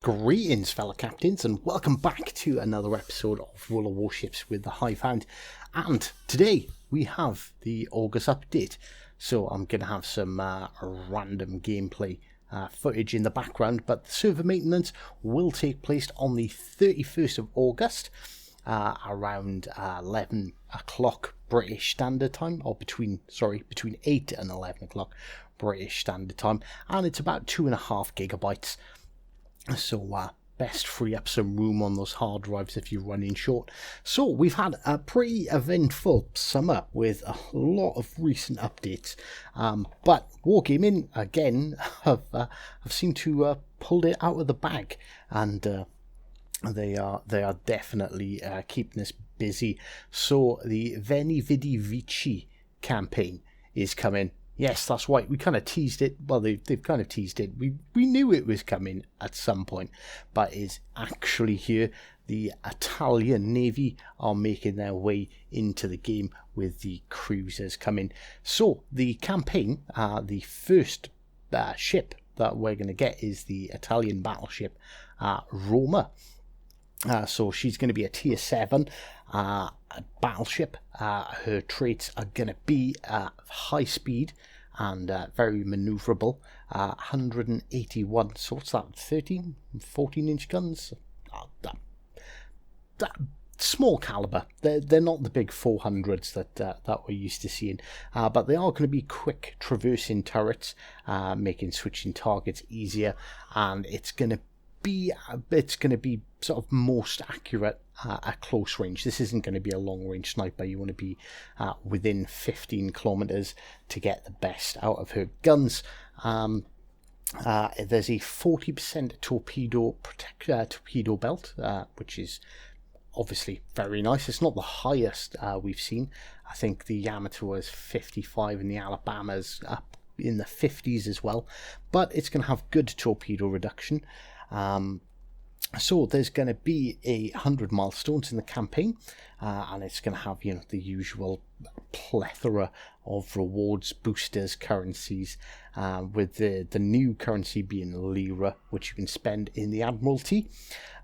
Greetings, fellow captains, and welcome back to another episode of World of Warships with the Hive Hound. And today we have the August update, so I'm going to have some random gameplay footage in the background, but the server maintenance will take place on the 31st of August around 11 o'clock British Standard Time, or between 8 and 11 o'clock British Standard Time, and it's about 2.5 gigabytes. So best free up some room on those hard drives if you're running short. So we've had a pretty eventful summer with a lot of recent updates, but Wargaming again have seemed to pulled it out of the bag, and they are definitely keeping us busy. So the Veni Vidi Vici campaign is coming. Yes, that's right. We kind of teased it. Well, they've kind of teased it. We knew it was coming at some point, but it's actually here. The Italian Navy are making their way into the game with the cruisers coming. So the campaign, the first ship that we're going to get is the Italian battleship Roma. So she's going to be a tier 7 battleship. Her traits are going to be high speed and very maneuverable. 181, so what's that, 13, 14-inch guns? That small caliber. They're not the big 400s that we're used to seeing, but they are going to be quick traversing turrets, making switching targets easier, and it's going to be sort of most accurate at close range. This isn't going to be a long range sniper. You want to be within 15 kilometers to get the best out of her guns. There's a 40% torpedo belt, which is obviously very nice. It's not the highest we've seen. I think the Yamato was 55 and the Alabama's up in the 50s as well, but it's going to have good torpedo reduction. So there's going to be 100 milestones in the campaign, and it's going to have, the usual plethora of rewards, boosters, currencies, with the new currency being lira, which you can spend in the Admiralty,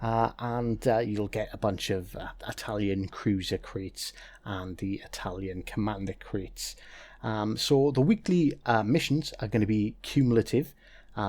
and you'll get a bunch of Italian cruiser crates and the Italian commander crates. So the weekly missions are going to be cumulative.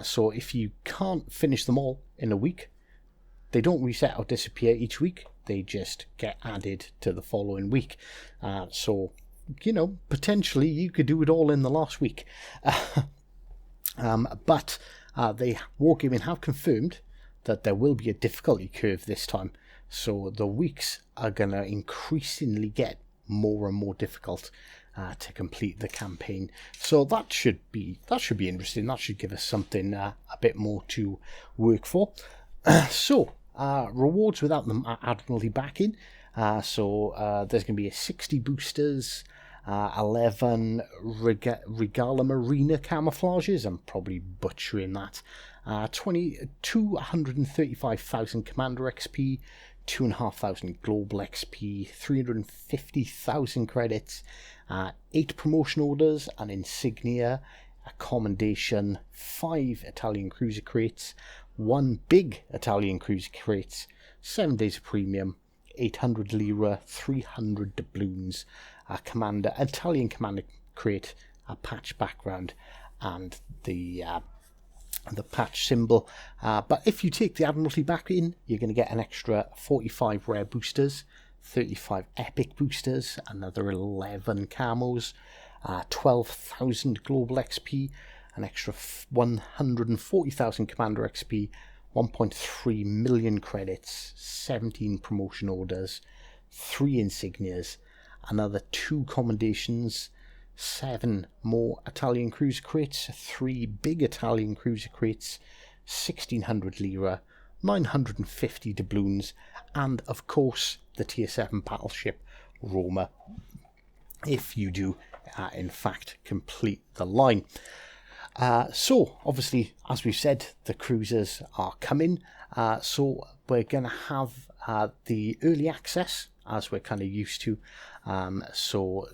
So if you can't finish them all in a week, they don't reset or disappear each week. They just get added to the following week. So, potentially you could do it all in the last week. But Wargaming have confirmed that there will be a difficulty curve this time. So the weeks are going to increasingly get more and more difficult to complete the campaign. So that should be interesting. That should give us something a bit more to work for. So rewards without the Admiralty backing. So there's going to be 60 boosters, 11 Regala Marina camouflages. I'm probably butchering that. 235,000 Commander XP, 2,500 Global XP, 350,000 credits, 8 promotion orders, an insignia, a commendation, 5 Italian cruiser crates, 1 big Italian cruiser crate, 7 days of premium, 800 lira, 300 doubloons, a Italian commander crate, a patch background, and the patch symbol. But if you take the Admiralty back in, you're going to get an extra 45 rare boosters, 35 epic boosters, another 11 camos, 12,000 global XP, an extra 140,000 commander XP, 1.3 million credits, 17 promotion orders, 3 insignias, another 2 commendations, 7 more Italian cruiser crates, 3 big Italian cruiser crates, 1,600 lira, 950 doubloons, and of course the tier 7 battleship Roma, if you do in fact complete the line. So obviously, as we've said, the cruisers are coming, so we're going to have the early access as we're kind of used to. So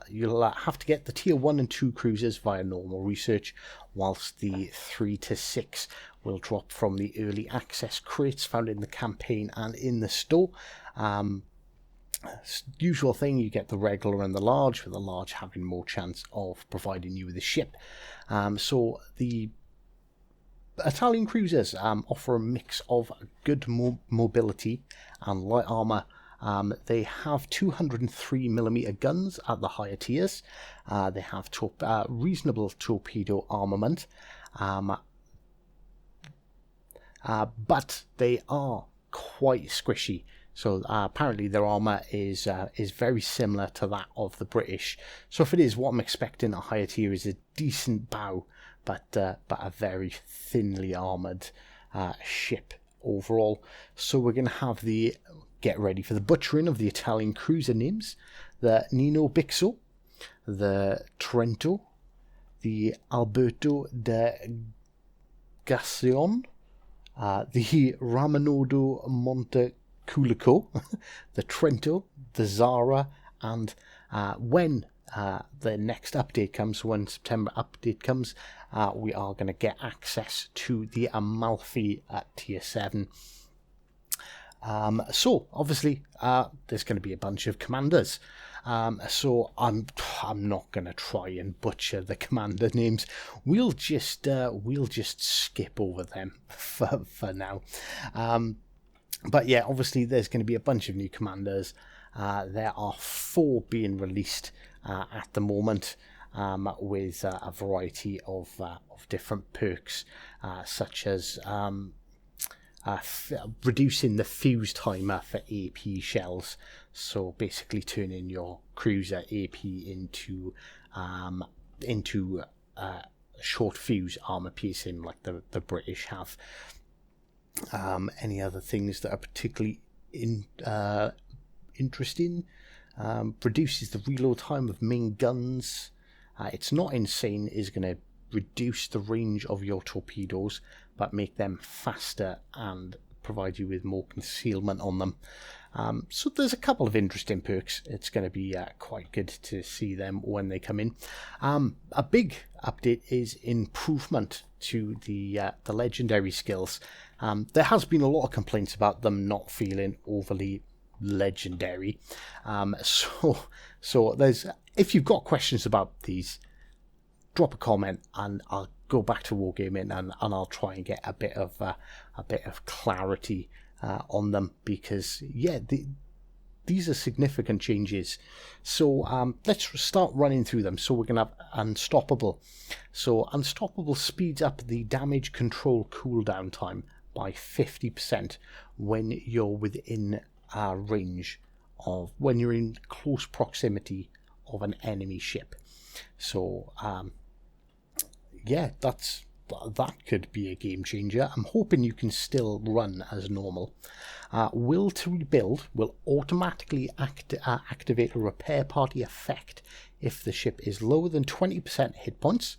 you'll have to get the tier 1 and 2 cruisers via normal research, whilst the 3 to 6 will drop from the early access crates found in the campaign and in the store. Usual thing, you get the regular and the large, with the large having more chance of providing you with a ship. So the Italian cruisers offer a mix of good mobility and light armour. They have 203mm guns at the higher tiers. They have reasonable torpedo armament, but they are quite squishy. So apparently their armour is very similar to that of the British. So if it is, what I'm expecting at higher tier is a decent bow, but a very thinly armoured ship overall. So we're going to have get ready for the butchering of the Italian cruiser names: the Nino Bixio, the Trento, the Alberto de Gassion, the Ramanodo Monteculico, the Trento, the Zara, and when the next update comes, when September update comes, we are going to get access to the Amalfi at tier 7. So obviously there's going to be a bunch of commanders. So I'm not going to try and butcher the commander names. We'll just skip over them for now. But yeah, obviously there's going to be a bunch of new commanders. There are 4 being released at the moment, with a variety of different perks, such as reducing the fuse timer for AP shells. So basically turning your cruiser AP into short fuse armor piercing like the British have. Any other things that are particularly interesting? Reduces the reload time of main guns. It's not insane. Is going to reduce the range of your torpedoes, but make them faster and provide you with more concealment on them. So there's a couple of interesting perks. It's going to be quite good to see them when they come in. A big update is improvement to the legendary skills. There has been a lot of complaints about them not feeling overly legendary. So there's, if you've got questions about these, drop a comment and I'll go back to Wargaming and I'll try and get a bit of clarity on them, because yeah, these are significant changes. So let's start running through them. So we're going to have Unstoppable. So Unstoppable speeds up the damage control cooldown time by 50% when you're within range of, when you're in close proximity of an enemy ship. So yeah, that could be a game changer. I'm hoping you can still run as normal. Will to Rebuild will automatically activate a repair party effect if the ship is lower than 20% hit points,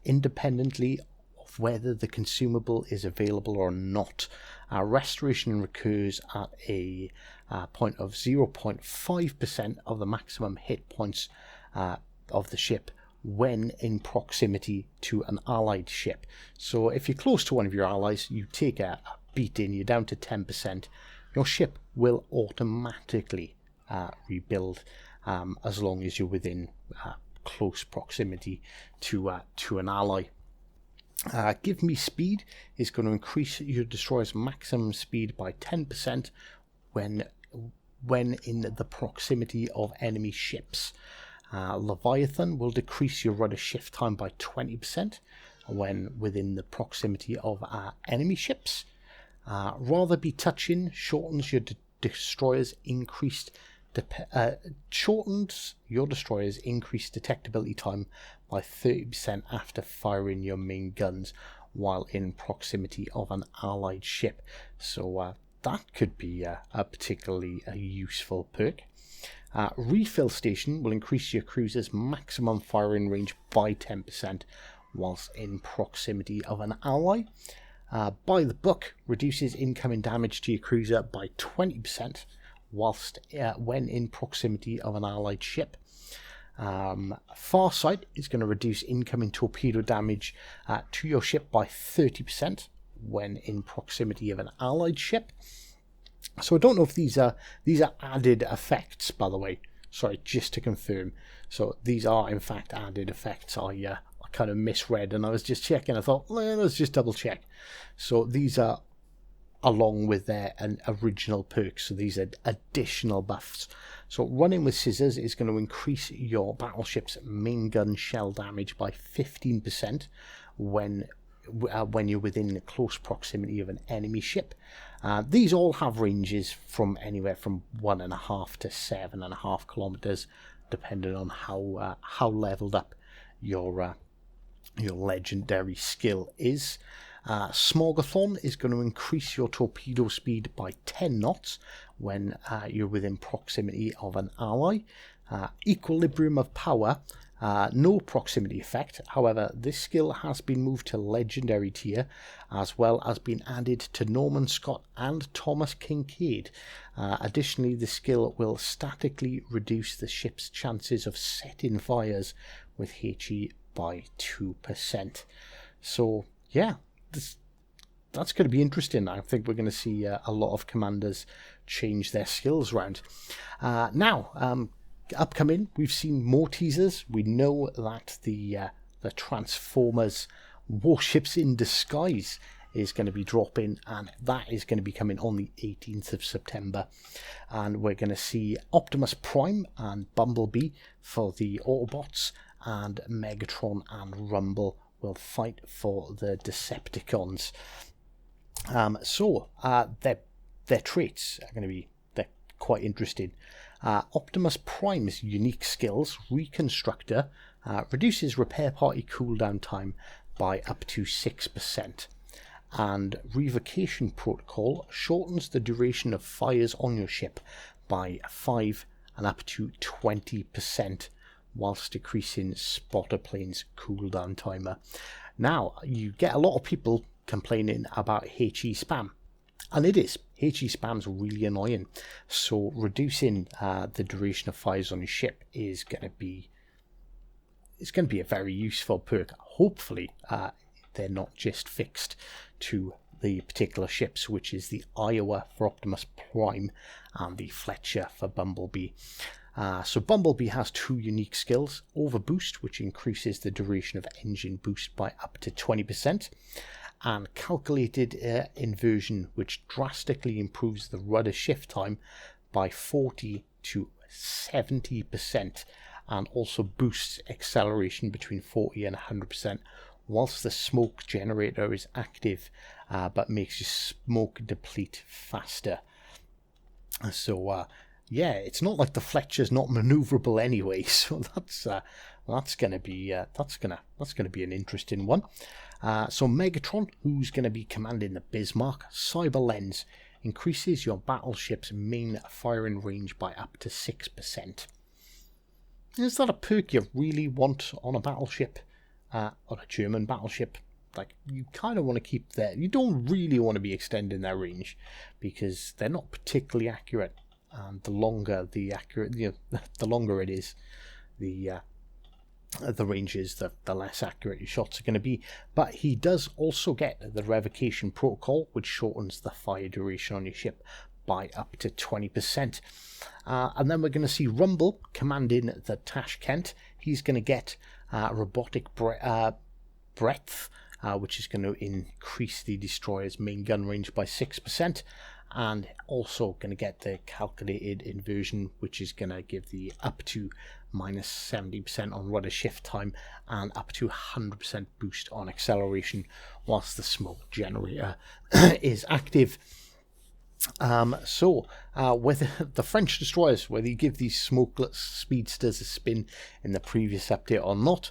independently of whether the consumable is available or not. Restoration recurs at a point of 0.5% of the maximum hit points of the ship when in proximity to an allied ship. So if you're close to one of your allies, you take a beating, you're down to 10%, your ship will automatically rebuild as long as you're within close proximity to an ally. Give Me Speed is going to increase your destroyer's maximum speed by 10% when in the proximity of enemy ships. Leviathan will decrease your rudder shift time by 20% when within the proximity of enemy ships. Rather Be Touching shortens your destroyer's increased detectability time by 30% after firing your main guns while in proximity of an allied ship. So that could be a particularly useful perk. Refill Station will increase your cruiser's maximum firing range by 10% whilst in proximity of an ally. By the Book reduces incoming damage to your cruiser by 20% whilst when in proximity of an allied ship. Farsight is going to reduce incoming torpedo damage to your ship by 30% when in proximity of an allied ship. So I don't know if these are added effects, by the way. Sorry, just to confirm. So these are in fact added effects. I kind of misread and I was just checking. I thought, well, let's just double check. So these are along with their original perks. So these are additional buffs. So running with scissors is going to increase your battleship's main gun shell damage by 15% when you're within close proximity of an enemy ship. These all have ranges from anywhere from 1.5 to 7.5 kilometers, depending on how leveled up your legendary skill is. Smorgathon is going to increase your torpedo speed by 10 knots when you're within proximity of an ally. Equilibrium of power, no proximity effect. However, this skill has been moved to legendary tier, as well as been added to Norman Scott and Thomas Kincaid. Additionally, the skill will statically reduce the ship's chances of setting fires with HE by 2%. So yeah, that's going to be interesting. I think we're going to see a lot of commanders change their skills around. Now, upcoming, we've seen more teasers. We know that the Transformers Warships in Disguise is going to be dropping, and that is going to be coming on the 18th of September. And we're going to see Optimus Prime and Bumblebee for the Autobots, and Megatron and Rumble will fight for the Decepticons. So their traits are going to be quite interesting. Optimus Prime's unique skills, Reconstructor, reduces repair party cooldown time by up to 6%. And Revocation Protocol shortens the duration of fires on your ship by 5 and up to 20%, whilst decreasing spotter plane's cooldown timer. Now, you get a lot of people complaining about HE spam, and it is. HE spam's really annoying. So reducing the duration of fires on your ship is going to be a very useful perk. Hopefully, they're not just fixed to the particular ships, which is the Iowa for Optimus Prime and the Fletcher for Bumblebee. So Bumblebee has two unique skills: Overboost, which increases the duration of engine boost by up to 20%, and Calculated Inversion, which drastically improves the rudder shift time by 40 to 70%, and also boosts acceleration between 40 and 100%, whilst the smoke generator is active, but makes your smoke deplete faster. So yeah, it's not like the Fletcher's not maneuverable anyway, so that's gonna be an interesting one. So Megatron, who's going to be commanding the Bismarck, Cyber Lens increases your battleship's main firing range by up to 6%. Is that a perk you really want on a battleship, on a German battleship? Like, you kind of want to keep that. You don't really want to be extending their range because they're not particularly accurate. And the longer the longer it is, the range is, the less accurate your shots are going to be. But he does also get the Revocation Protocol, which shortens the fire duration on your ship by up to 20%. And then we're going to see Rumble commanding the Tashkent. He's going to get Robotic Breadth, which is going to increase the destroyer's main gun range by 6%. And also going to get the Calculated Inversion, which is going to give the up to minus 70% on rudder shift time and up to 100% boost on acceleration, whilst the smoke generator is active. So whether the French destroyers, whether you give these smokeless speedsters a spin in the previous update or not,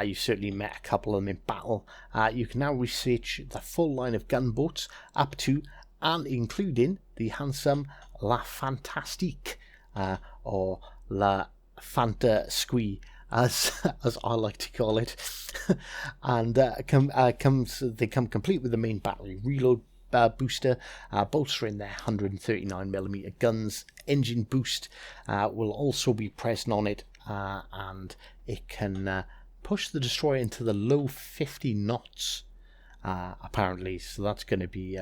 you certainly met a couple of them in battle. You can now research the full line of gunboats up to and including the handsome La Fantastique, or La Fantasque, as I like to call it, and they come complete with the main battery reload booster, bolstering their 139mm guns. Engine boost will also be present on it, and it can push the destroyer into the low 50 knots. apparently. So that's going to be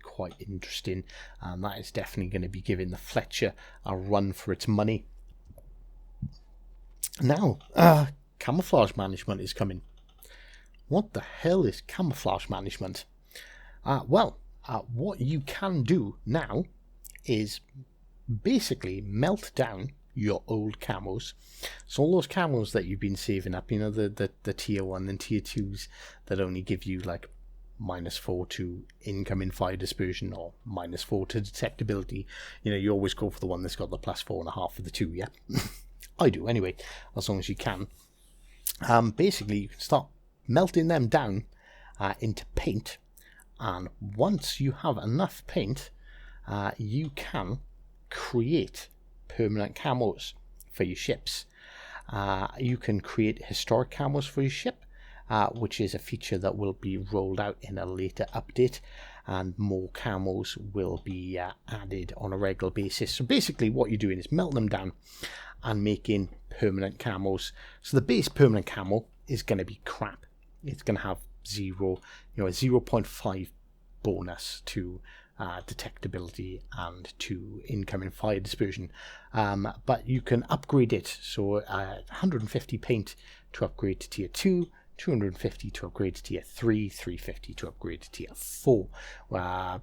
quite interesting, and that is definitely going to be giving the Fletcher a run for its money. Now, camouflage management is coming. What the hell is camouflage management? What you can do now is basically melt down your old camos. So all those camos that you've been saving up, you know, the tier 1 and tier 2s that only give you like -4 to incoming fire dispersion or -4 to detectability. You know, you always go for the one that's got the +4.5 for the 2, yeah? I do anyway, as long as you can. Basically, you can start melting them down into paint, and once you have enough paint, you can create permanent camos for your ships. You can create historic camos for your ship, which is a feature that will be rolled out in a later update, and more camos will be added on a regular basis. So basically what you're doing is melting them down and making permanent camos. So the base permanent camo is going to be crap. It's going to have a 0.5 bonus to detectability and to incoming fire dispersion, but you can upgrade it. So 150 paint to upgrade to tier 2, 250 to upgrade to tier 3, 350 to upgrade to tier 4.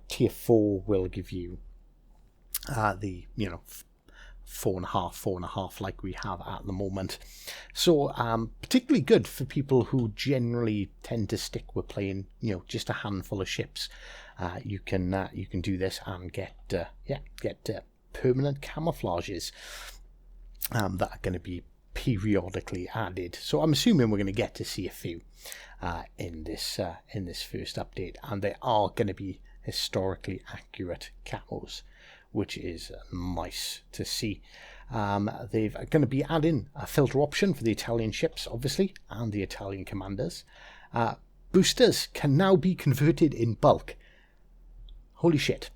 Tier 4 will give you the 4.5 like we have at the moment. So particularly good for people who generally tend to stick with playing just a handful of ships. You can do this and get permanent camouflages that are going to be periodically added. So I'm assuming we're going to get to see a few in this first update, and they are going to be historically accurate camos, which is nice to see. They're going to be adding a filter option for the Italian ships, obviously, and the Italian commanders. Boosters can now be converted in bulk. Holy shit.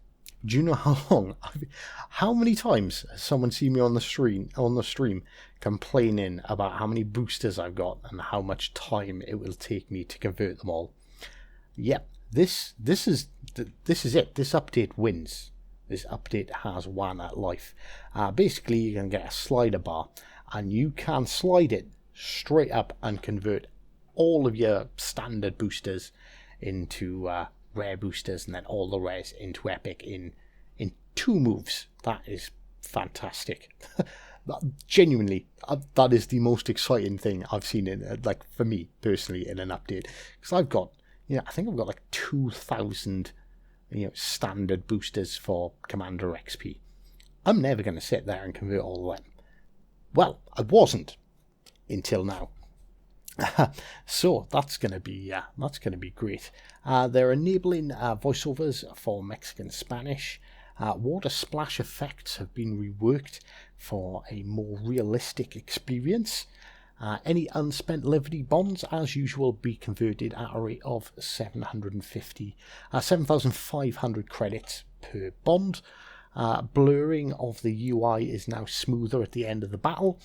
Do you know how many times has someone seen me on the stream complaining about how many boosters I've got and how much time it will take me to convert them all? Yep, this is it. This update wins. This update has won at life. Basically, you can get a slider bar, and you can slide it straight up and convert all of your standard boosters into rare boosters, and then all the rares into epic in 2 moves. That is fantastic. Genuinely, that is the most exciting thing I've seen in, like, for me personally, in an update, because I've got, I think I've got like 2,000 standard boosters for Commander XP. I'm never going to sit there and convert all of them. Well, I wasn't until now. So that's going to be great. They're enabling voiceovers for Mexican Spanish. Water splash effects have been reworked for a more realistic experience. Any unspent Liberty bonds, as usual, be converted at a rate of 7,500 credits per bond. Blurring of the UI is now smoother at the end of the battle.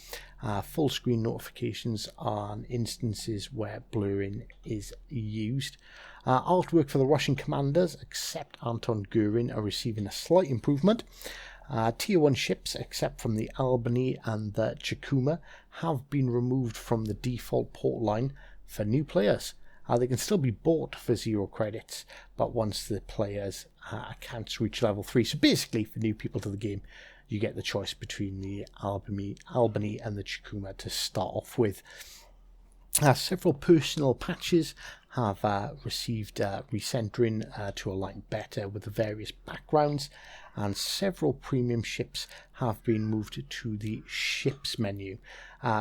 Full screen notifications on instances where blurring is used. Artwork for the Russian commanders, except Anton Gurin, are receiving a slight improvement. Tier 1 ships, except from the Albany and the Chikuma, have been removed from the default port line for new players. They can still be bought for 0 credits, but once the player's accounts reach level 3. So basically, for new people to the game, you get the choice between the Albany and the Chikuma to start off with. Several personal patches have received recentering to align better with the various backgrounds, and several premium ships have been moved to the ships menu.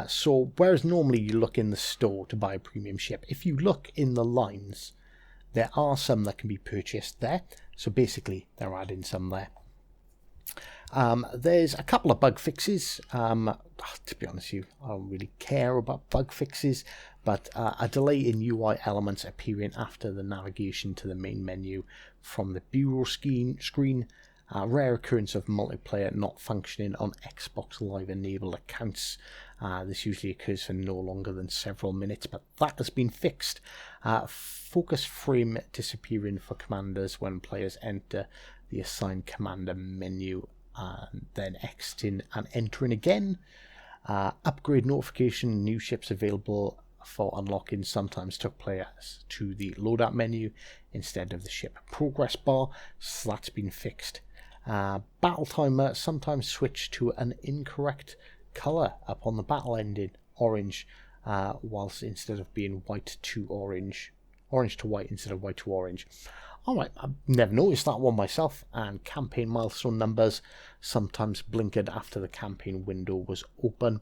So whereas normally you look in the store to buy a premium ship, if you look in the lines, there are some that can be purchased there. So basically they're adding some there. There's a couple of bug fixes. To be honest with you, I don't really care about bug fixes, but a delay in UI elements appearing after the navigation to the main menu from the bureau screen Rare occurrence of multiplayer not functioning on Xbox Live enabled accounts. This usually occurs for no longer than several minutes, but that has been fixed. Focus frame disappearing for commanders when players enter the assigned commander menu and then exiting and entering again. Upgrade notification, new ships available for unlocking sometimes took players to the loadout menu instead of the ship progress bar, so that's been fixed. Battle timer sometimes switch to an incorrect colour upon the battle ending, orange, whilst instead of being white to orange to white instead of white to orange. Alright, I've never noticed that one myself. And campaign milestone numbers sometimes blinkered after the campaign window was open.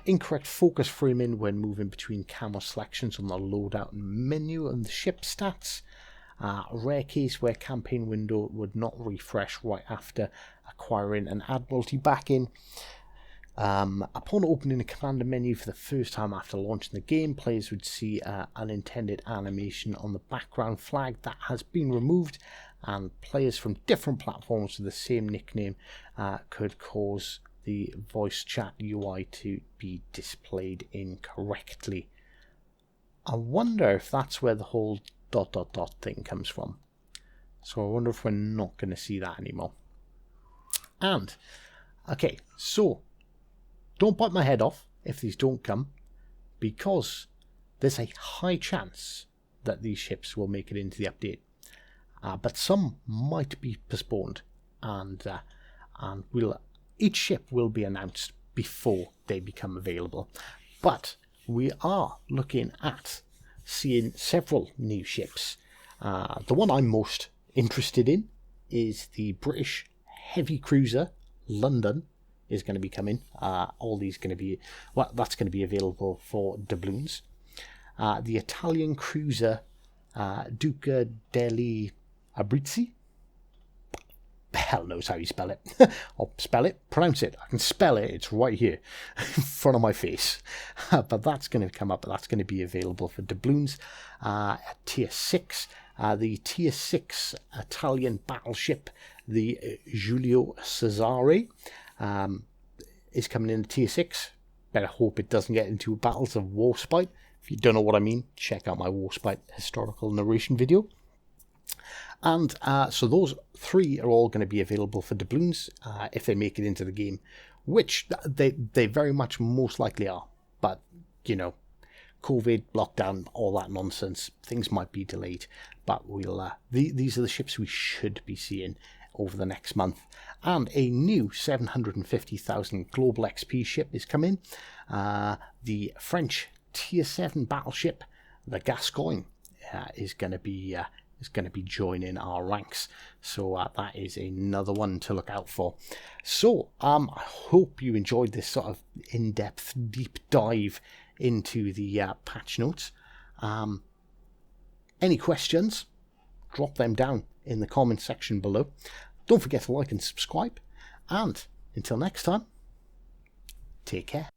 Incorrect focus framing when moving between camera selections on the loadout menu and the ship stats. Rare case where campaign window would not refresh right after acquiring an Admiralty backing. Upon opening the commander menu for the first time after launching the game, players would see unintended animation on the background flag that has been removed, and players from different platforms with the same nickname could cause the voice chat UI to be displayed incorrectly. I wonder if that's where the whole ... thing comes from. So I wonder if we're not going to see that anymore. And, okay, so don't bite my head off if these don't come, because there's a high chance that these ships will make it into the update. But some might be postponed, and each ship will be announced before they become available. But we are looking at seeing several new ships. The one I'm most interested in is the British heavy cruiser London is going to be coming. All these going to be, well, that's going to be available for doubloons. The Italian cruiser Duca degli Abruzzi. Hell knows how you spell it. Or pronounce it. I can spell it. It's right here in front of my face. But that's going to come up. That's going to be available for doubloons. At tier 6. The tier 6 Italian battleship, the Giulio Cesare, is coming in at tier 6. Better hope it doesn't get into battles of Warspite. If you don't know what I mean, check out my Warspite historical narration video. And so those three are all going to be available for doubloons if they make it into the game, which they very much most likely are. But, you know, COVID, lockdown, all that nonsense, things might be delayed. But we'll these are the ships we should be seeing over the next month. And a new 750,000 global XP ship is coming. The French tier 7 battleship, the Gascoigne, is going to be joining our ranks. So that is another one to look out for. So I hope you enjoyed this sort of in-depth deep dive into the patch notes. Any questions, drop them down in the comment section below. Don't forget to like and subscribe, and until next time, take care.